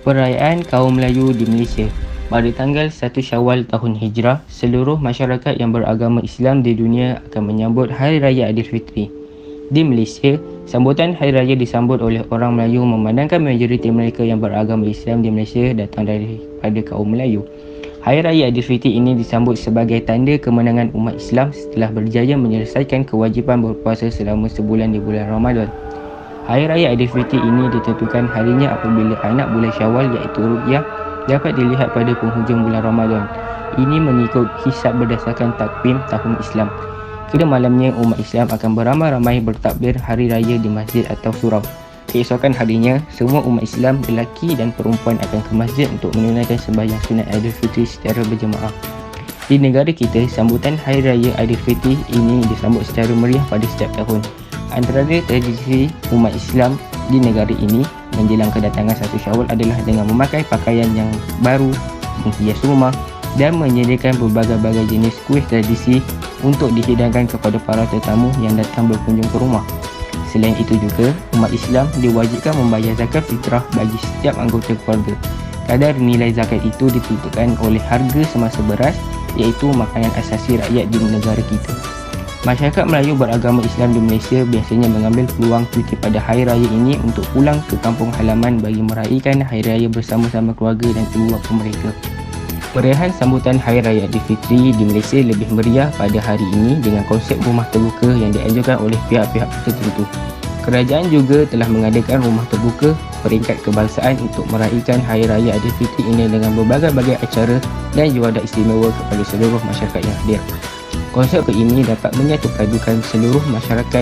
Perayaan kaum Melayu di Malaysia. Pada tanggal 1 Syawal tahun Hijrah, seluruh masyarakat yang beragama Islam di dunia akan menyambut Hari Raya Aidilfitri. Di Malaysia, sambutan Hari Raya disambut oleh orang Melayu memandangkan majoriti mereka yang beragama Islam di Malaysia datang daripada kaum Melayu. Hari Raya Aidilfitri ini disambut sebagai tanda kemenangan umat Islam setelah berjaya menyelesaikan kewajipan berpuasa selama sebulan di bulan Ramadan. Hari Raya Aidilfitri ini ditentukan harinya apabila anak bulan Syawal iaitu Ru'yah dapat dilihat pada penghujung bulan Ramadan. Ini mengikut hisab berdasarkan takvim tahun Islam. Pada malamnya, umat Islam akan beramai-ramai bertakbir hari raya di masjid atau surau. Keesokan harinya, semua umat Islam lelaki dan perempuan akan ke masjid untuk menunaikan sembahyang sunat Aidilfitri secara berjemaah. Di negara kita, sambutan Hari Raya Aidilfitri ini disambut secara meriah pada setiap tahun. Antara tradisi umat Islam di negara ini menjelang kedatangan 1 Syawal adalah dengan memakai pakaian yang baru, menghias rumah dan menyediakan berbagai-bagai jenis kuih tradisi untuk dihidangkan kepada para tetamu yang datang berkunjung ke rumah. Selain itu juga, umat Islam diwajibkan membayar zakat fitrah bagi setiap anggota keluarga. Kadar nilai zakat itu ditentukan oleh harga semasa beras, iaitu makanan asasi rakyat di negara kita. Masyarakat Melayu beragama Islam di Malaysia biasanya mengambil peluang cuti pada Hari Raya ini untuk pulang ke kampung halaman bagi meraihkan Hari Raya bersama-sama keluarga dan ibu bapa mereka. Perayaan sambutan Hari Raya Aidilfitri di Malaysia lebih meriah pada hari ini dengan konsep rumah terbuka yang dianjurkan oleh pihak-pihak tertentu. Kerajaan juga telah mengadakan rumah terbuka peringkat kebangsaan untuk meraihkan Hari Raya Aidilfitri ini dengan berbagai-bagai acara dan juadah istimewa kepada seluruh masyarakat yang hadir. Konsep ini dapat menyatupadukan seluruh masyarakat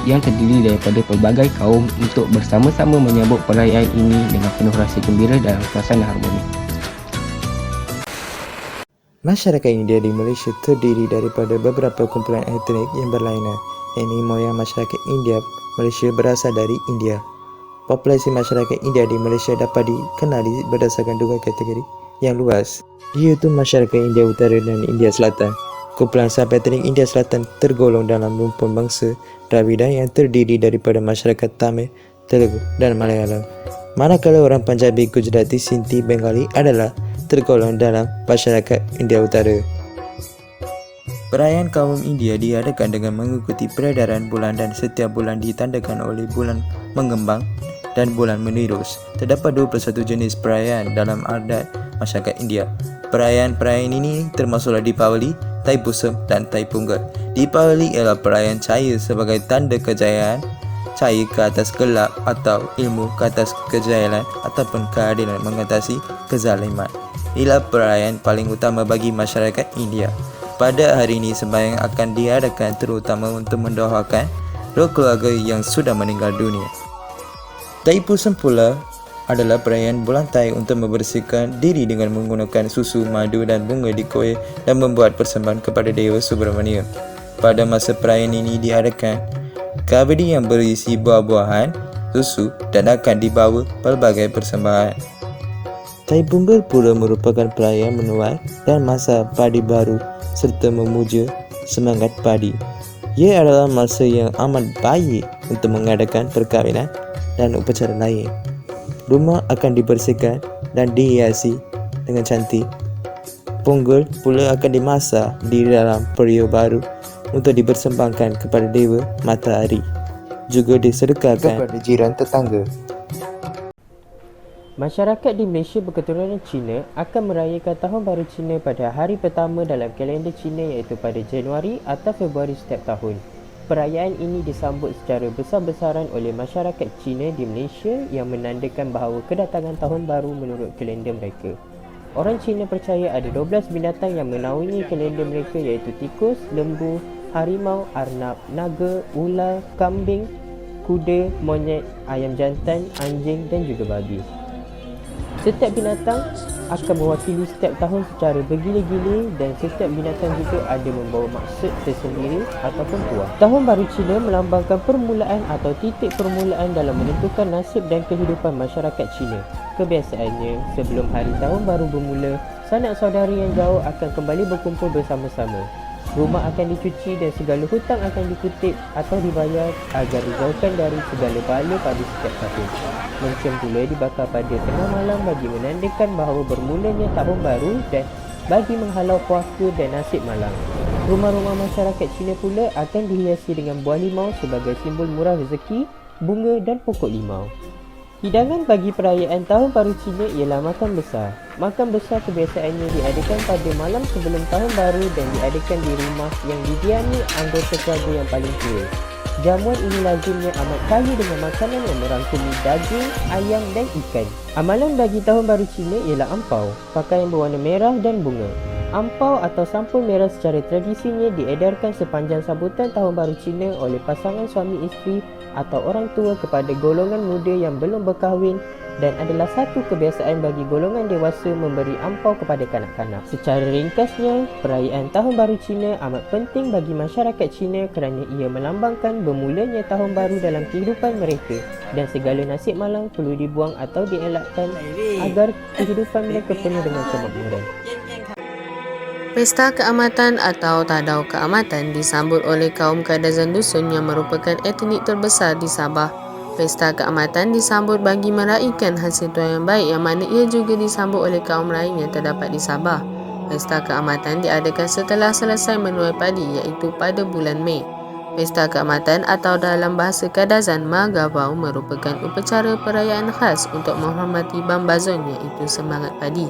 yang terdiri daripada pelbagai kaum untuk bersama-sama menyambut perayaan ini dengan penuh rasa gembira dalam suasana harmoni. Masyarakat India di Malaysia terdiri daripada beberapa kumpulan etnik yang berlainan. Ini moyang masyarakat India Malaysia berasal dari India. Populasi masyarakat India di Malaysia dapat dikenali berdasarkan dua kategori yang luas, iaitu masyarakat India Utara dan India Selatan. Kumpulan subetnik India Selatan tergolong dalam rumpun bangsa Dravida yang terdiri daripada masyarakat Tamil, Telugu dan Malayalam. Manakala orang Punjabi, Gujarati, Sindhi, Bengali adalah tergolong dalam masyarakat India Utara. Perayaan kaum India diadakan dengan mengikuti peredaran bulan dan setiap bulan ditandakan oleh bulan mengembang dan bulan menirus. Terdapat 21 jenis perayaan dalam adat masyarakat India. Perayaan-perayaan ini termasuklah Deepavali, Thaipusam dan Thaipunggal. Deepavali ialah perayaan cahaya sebagai tanda kejayaan, cahaya ke atas gelap atau ilmu ke atas kejayaan ataupun keadilan mengatasi kezaliman. Inilah perayaan paling utama bagi masyarakat India. Pada hari ini sembahyang akan diadakan terutama untuk mendoakan roh keluarga yang sudah meninggal dunia. Thaipusam pula adalah perayaan bulan Thai untuk membersihkan diri dengan menggunakan susu, madu dan bunga di kuih dan membuat persembahan kepada Dewa Subramania. Pada masa perayaan ini diadakan kabedi yang berisi buah-buahan, susu dan akan dibawa pelbagai persembahan. Thaipunggal pula merupakan perayaan menuai dan masa padi baru serta memuja semangat padi. Ia adalah masa yang amat baik untuk mengadakan perkahwinan dan upacara lain. Rumah akan dibersihkan dan dihiasi dengan cantik. Ponggol pula akan dimasak di dalam periuk baru untuk dipersembahkan kepada Dewa Matahari. Juga disedekahkan kepada jiran tetangga. Masyarakat di Malaysia berketurunan Cina akan merayakan Tahun Baru Cina pada hari pertama dalam kalender Cina iaitu pada Januari atau Februari setiap tahun. Perayaan ini disambut secara besar-besaran oleh masyarakat Cina di Malaysia yang menandakan bahawa kedatangan tahun baru menurut kalender mereka. Orang Cina percaya ada 12 binatang yang menaungi kalender mereka iaitu tikus, lembu, harimau, arnab, naga, ular, kambing, kuda, monyet, ayam jantan, anjing dan juga babi. Setiap binatang akan mewakili setiap tahun secara bergila-gila dan setiap binatang juga ada membawa maksud tersendiri ataupun tuah. Tahun Baru Cina melambangkan permulaan atau titik permulaan dalam menentukan nasib dan kehidupan masyarakat Cina. Kebiasaannya, sebelum hari Tahun Baru bermula, sanak saudari yang jauh akan kembali berkumpul bersama-sama. Rumah akan dicuci dan segala hutang akan dikutip atau dibayar agar dijauhkan dari segala bala pada setiap tahun. Lonceng pula dibakar pada tengah malam bagi menandakan bahawa bermulanya tahun baru dan bagi menghalau puaka dan nasib malang. Rumah-rumah masyarakat Cina pula akan dihiasi dengan buah limau sebagai simbol murah rezeki, bunga dan pokok limau. Hidangan bagi perayaan Tahun Baru Cina ialah makan besar. Makan besar kebiasaannya diadakan pada malam sebelum Tahun Baru dan diadakan di rumah yang didiami anggota keluarga yang paling tua. Jamuan ini lazimnya amat kaya dengan makanan yang merangkumi daging, ayam dan ikan. Amalan bagi Tahun Baru Cina ialah ampau, pakaian berwarna merah dan bunga. Ampau atau sampul merah secara tradisinya diedarkan sepanjang sambutan Tahun Baru Cina oleh pasangan suami isteri atau orang tua kepada golongan muda yang belum berkahwin dan adalah satu kebiasaan bagi golongan dewasa memberi ampau kepada kanak-kanak. Secara ringkasnya, perayaan Tahun Baru Cina amat penting bagi masyarakat Cina kerana ia melambangkan bermulanya tahun baru dalam kehidupan mereka dan segala nasib malang perlu dibuang atau dielakkan agar kehidupan mereka penuh dengan kemakmuran. Pesta Keamatan atau Tadau Keamatan disambut oleh kaum Kadazan Dusun yang merupakan etnik terbesar di Sabah. Pesta Keamatan disambut bagi meraihkan hasil tuai yang baik yang mana ia juga disambut oleh kaum lain yang terdapat di Sabah. Pesta Keamatan diadakan setelah selesai menuai padi iaitu pada bulan Mei. Pesta Keamatan atau dalam bahasa Kadazan Magavau merupakan upacara perayaan khas untuk menghormati Bambazon iaitu semangat padi.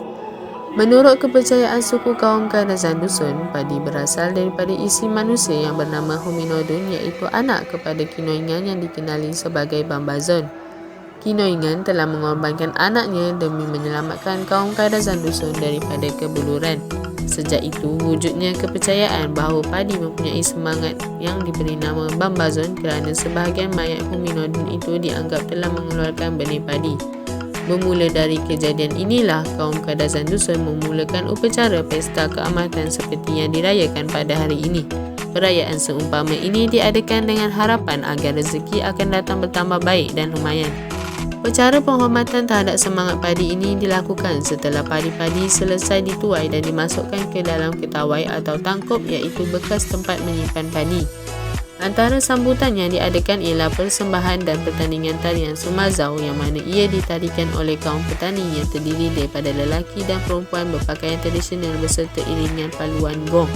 Menurut kepercayaan suku kaum Kadazan Dusun, padi berasal daripada isi manusia yang bernama Hominodun iaitu anak kepada Kinoingan yang dikenali sebagai Bambazon. Kinoingan telah mengorbankan anaknya demi menyelamatkan kaum Kadazan Dusun daripada kebuluran. Sejak itu, wujudnya kepercayaan bahawa padi mempunyai semangat yang diberi nama Bambazon kerana sebahagian mayat Hominodun itu dianggap telah mengeluarkan benih padi. Bermula dari kejadian inilah, kaum Kadazan Dusun memulakan upacara Pesta Keamatan seperti yang dirayakan pada hari ini. Perayaan seumpama ini diadakan dengan harapan agar rezeki akan datang bertambah baik dan lumayan. Upacara penghormatan terhadap semangat padi ini dilakukan setelah padi-padi selesai dituai dan dimasukkan ke dalam ketawai atau tangkup iaitu bekas tempat menyimpan padi. Antara sambutan yang diadakan ialah persembahan dan pertandingan tarian Sumazau yang mana ia ditarikan oleh kaum petani yang terdiri daripada lelaki dan perempuan berpakaian tradisional beserta iringan paluan gong.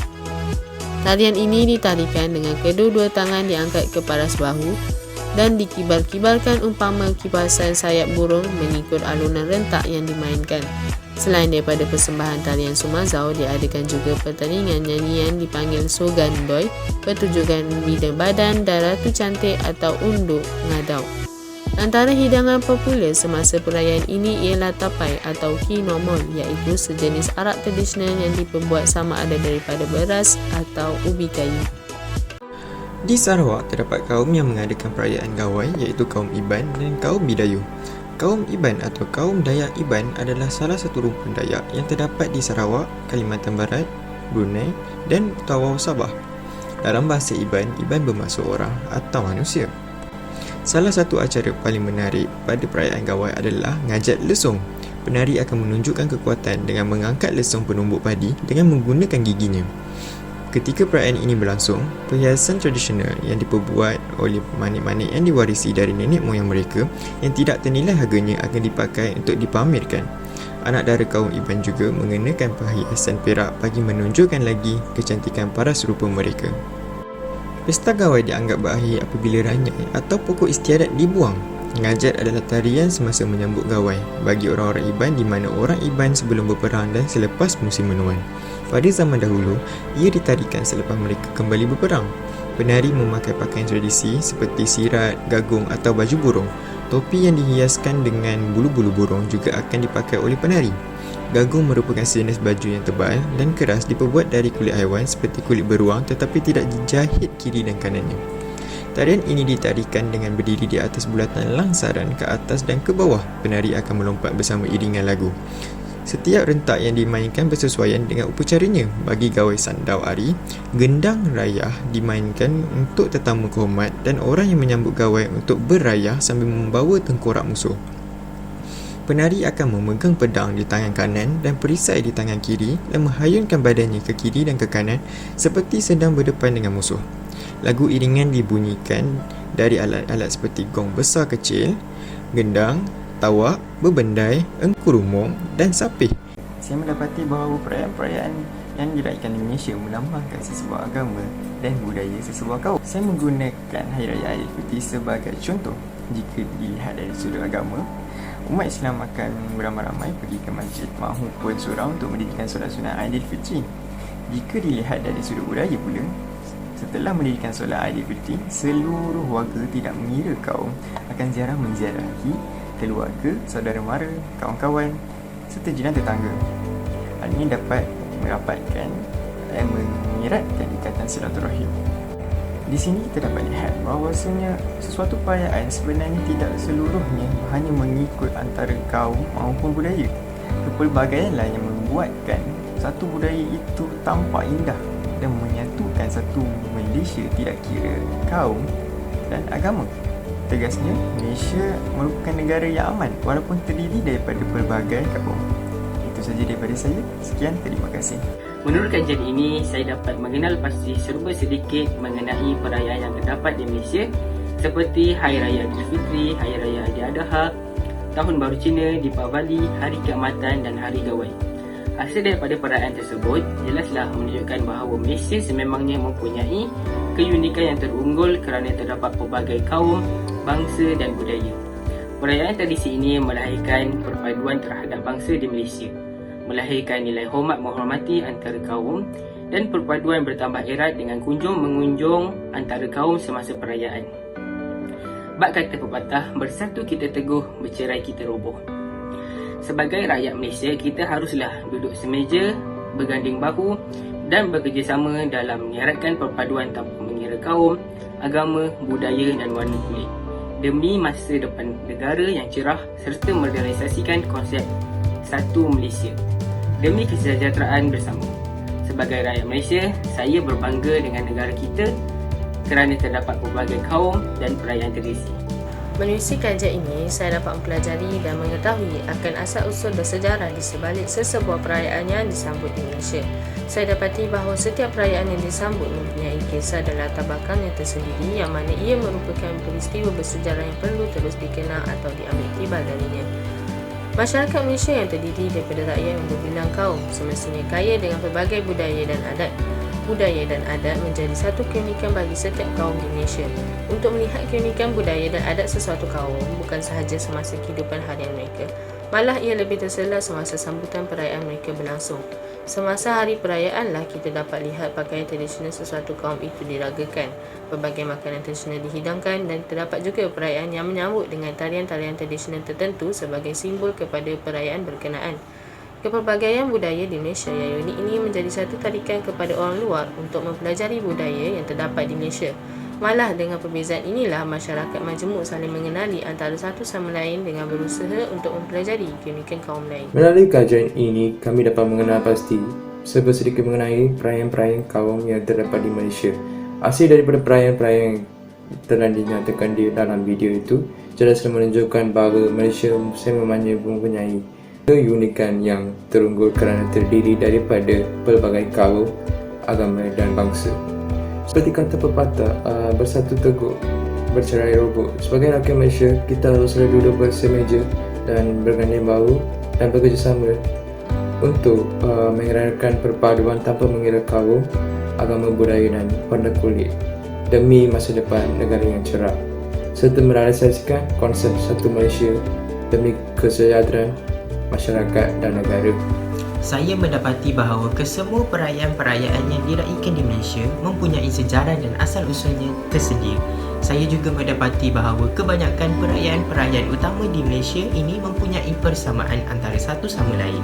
Tarian ini ditarikan dengan kedua-dua tangan diangkat ke paras bahu dan dikibar-kibarkan umpama kibasan sayap burung mengikut alunan rentak yang dimainkan. Selain daripada persembahan tarian Sumazau, diadakan juga pertandingan nyanyian dipanggil Sogan Boy, pertunjukan bida badan dan Ratu Cantik atau Unduk Ngadau. Antara hidangan popular semasa perayaan ini ialah tapai atau kinomol iaitu sejenis arak tradisional yang diperbuat sama ada daripada beras atau ubi kayu. Di Sarawak terdapat kaum yang mengadakan perayaan gawai iaitu kaum Iban dan kaum Bidayu. Kaum Iban atau kaum Dayak Iban adalah salah satu rumpun Dayak yang terdapat di Sarawak, Kalimantan Barat, Brunei dan Tawau Sabah. Dalam bahasa Iban, Iban bermaksud orang atau manusia. Salah satu acara paling menarik pada perayaan gawai adalah ngajat lesung. Penari akan menunjukkan kekuatan dengan mengangkat lesung penumbuk padi dengan menggunakan giginya. Ketika perayaan ini berlangsung, perhiasan tradisional yang diperbuat oleh manik-manik yang diwarisi dari nenek moyang mereka yang tidak ternilai harganya akan dipakai untuk dipamerkan. Anak dara kaum Iban juga mengenakan perhiasan perak bagi menunjukkan lagi kecantikan paras rupa mereka. Pesta gawai dianggap berakhir apabila ranyai atau pokok istiadat dibuang. Ngajat adalah tarian semasa menyambut gawai bagi orang-orang Iban di mana orang Iban sebelum berperang dan selepas musim menuan. Pada zaman dahulu, ia ditarikan selepas mereka kembali berperang. Penari memakai pakaian tradisi seperti sirat, gagung atau baju burung. Topi yang dihiaskan dengan bulu-bulu burung juga akan dipakai oleh penari. Gagung merupakan sejenis baju yang tebal dan keras diperbuat dari kulit haiwan seperti kulit beruang tetapi tidak dijahit kiri dan kanannya. Tarian ini ditarikan dengan berdiri di atas bulatan langsaran ke atas dan ke bawah. Penari akan melompat bersama iringan lagu. Setiap rentak yang dimainkan bersesuaian dengan upacaranya. Bagi gawai sandau ari, gendang rayah dimainkan untuk tetamu kehormat dan orang yang menyambut gawai untuk berrayah sambil membawa tengkorak musuh. Penari akan memegang pedang di tangan kanan dan perisai di tangan kiri dan menghayunkan badannya ke kiri dan ke kanan seperti sedang berdepan dengan musuh. Lagu iringan dibunyikan dari alat-alat seperti gong besar kecil, gendang, tawak, bebendai, engkurumung dan sapih. Saya mendapati bahawa perayaan-perayaan yang diraihkan di Malaysia melambangkan sesebuah agama dan budaya sesebuah kaum. Saya menggunakan Hari Raya Aidilfitri sebagai contoh. Jika dilihat dari sudut agama, umat Islam akan beramai-ramai pergi ke masjid maupun surau untuk mendirikan solat sunat Aidilfitri. Jika dilihat dari sudut budaya pula, setelah mendirikan solat Aidilfitri, seluruh warga tidak mengira kaum akan ziarah menziarahi keluarga, saudara mara, kawan-kawan serta jiran tetangga. Hal ini dapat merapatkan dan mengeratkan ikatan silaturahim. Di sini kita dapat lihat bahawasanya sesuatu perayaan sebenarnya tidak seluruhnya hanya mengikut antara kaum maupun budaya. Kepelbagaianlah yang membuatkan satu budaya itu tampak indah dan menyatukan satu Malaysia tidak kira kaum dan agama. Tegasnya, Malaysia merupakan negara yang aman walaupun terdiri daripada pelbagai kaum. Itu sahaja daripada saya. Sekian, terima kasih. Menurut kajian ini, saya dapat mengenal pasti serba sedikit mengenai perayaan yang terdapat di Malaysia seperti Hari Raya Aidilfitri, Hari Raya Aidiladha, Tahun Baru Cina, Deepavali, Hari Keamatan dan Hari Gawai. Hasil daripada perayaan tersebut jelaslah menunjukkan bahawa Malaysia sememangnya mempunyai keunikan yang terunggul kerana terdapat pelbagai kaum, bangsa dan budaya. Perayaan tradisi ini melahirkan perpaduan terhadap bangsa di Malaysia, melahirkan nilai hormat menghormati antara kaum dan perpaduan bertambah erat dengan kunjung-mengunjung antara kaum semasa perayaan. Bab kata pepatah, bersatu kita teguh, bercerai kita roboh. Sebagai rakyat Malaysia, kita haruslah duduk semeja, berganding bahu dan bekerjasama dalam mengeratkan perpaduan tanpa mengira kaum, agama, budaya dan warna kulit demi masa depan negara yang cerah serta merealisasikan konsep Satu Malaysia demi kesejahteraan bersama. Sebagai rakyat Malaysia, saya berbangga dengan negara kita kerana terdapat pelbagai kaum dan perayaan tradisi. Menerusi kajian ini, saya dapat mempelajari dan mengetahui akan asal-usul bersejarah di sebalik sesebuah perayaan yang disambut di Malaysia. Saya dapati bahawa setiap perayaan yang disambut mempunyai kisah dan latar belakang yang tersendiri yang mana ia merupakan peristiwa bersejarah yang perlu terus dikenal atau diambil iktibar darinya. Masyarakat Malaysia yang terdiri daripada rakyat yang berbilang kaum semestinya kaya dengan pelbagai budaya dan adat. Budaya dan adat menjadi satu keunikan bagi setiap kaum di Malaysia. Untuk melihat keunikan budaya dan adat sesuatu kaum bukan sahaja semasa kehidupan harian mereka, malah ia lebih terselah semasa sambutan perayaan mereka berlangsung. Semasa hari perayaanlah kita dapat lihat pakaian tradisional sesuatu kaum itu diragakan, pelbagai makanan tradisional dihidangkan dan terdapat juga perayaan yang menyambut dengan tarian-tarian tradisional tertentu sebagai simbol kepada perayaan berkenaan. Kepelbagaian budaya di Malaysia yang unik ini menjadi satu tarikan kepada orang luar untuk mempelajari budaya yang terdapat di Malaysia. Malah dengan perbezaan inilah masyarakat majmuk saling mengenali antara satu sama lain dengan berusaha untuk mempelajari keunikan kaum lain. Melalui kajian ini, kami dapat mengenal pasti serba sedikit mengenai perayaan-perayaan kaum yang terdapat di Malaysia. Hasil daripada perayaan-perayaan yang telah dinyatakan di dalam video itu jelaslah menunjukkan bahawa Malaysia sememangnya mempunyai keunikan yang terunggul kerana terdiri daripada pelbagai kaum, agama dan bangsa. Seperti kata pepatah, bersatu teguh, bercerai roboh. Sebagai rakyat Malaysia, kita haruslah duduk bersemeja dan berganding bahu dan bekerjasama untuk mengeratkan perpaduan tanpa mengira kaum, agama, budaya dan warna kulit demi masa depan negara yang cerah, serta merealisasikan konsep Satu Malaysia demi kesejahteraan masyarakat dan negara. Saya mendapati bahawa kesemua perayaan-perayaan yang diraihkan di Malaysia mempunyai sejarah dan asal-usulnya tersedia. Saya juga mendapati bahawa kebanyakan perayaan-perayaan utama di Malaysia ini mempunyai persamaan antara satu sama lain.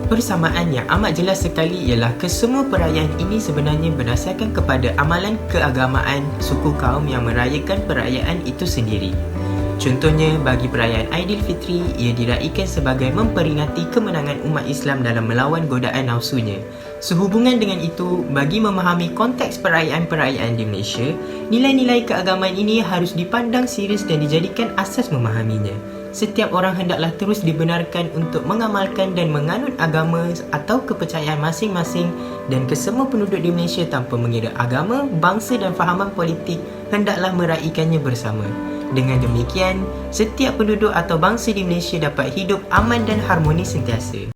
Persamaan yang amat jelas sekali ialah kesemua perayaan ini sebenarnya berdasarkan kepada amalan keagamaan suku kaum yang merayakan perayaan itu sendiri. Contohnya, bagi perayaan Aidilfitri, ia diraihkan sebagai memperingati kemenangan umat Islam dalam melawan godaan nafsunya. Sehubungan dengan itu, bagi memahami konteks perayaan-perayaan di Malaysia, nilai-nilai keagamaan ini harus dipandang serius dan dijadikan asas memahaminya. setiap orang hendaklah terus dibenarkan untuk mengamalkan dan menganut agama atau kepercayaan masing-masing, dan kesemua penduduk di Malaysia tanpa mengira agama, bangsa dan fahaman politik hendaklah meraihkannya bersama. Dengan demikian, setiap penduduk atau bangsa di Malaysia dapat hidup aman dan harmoni sentiasa.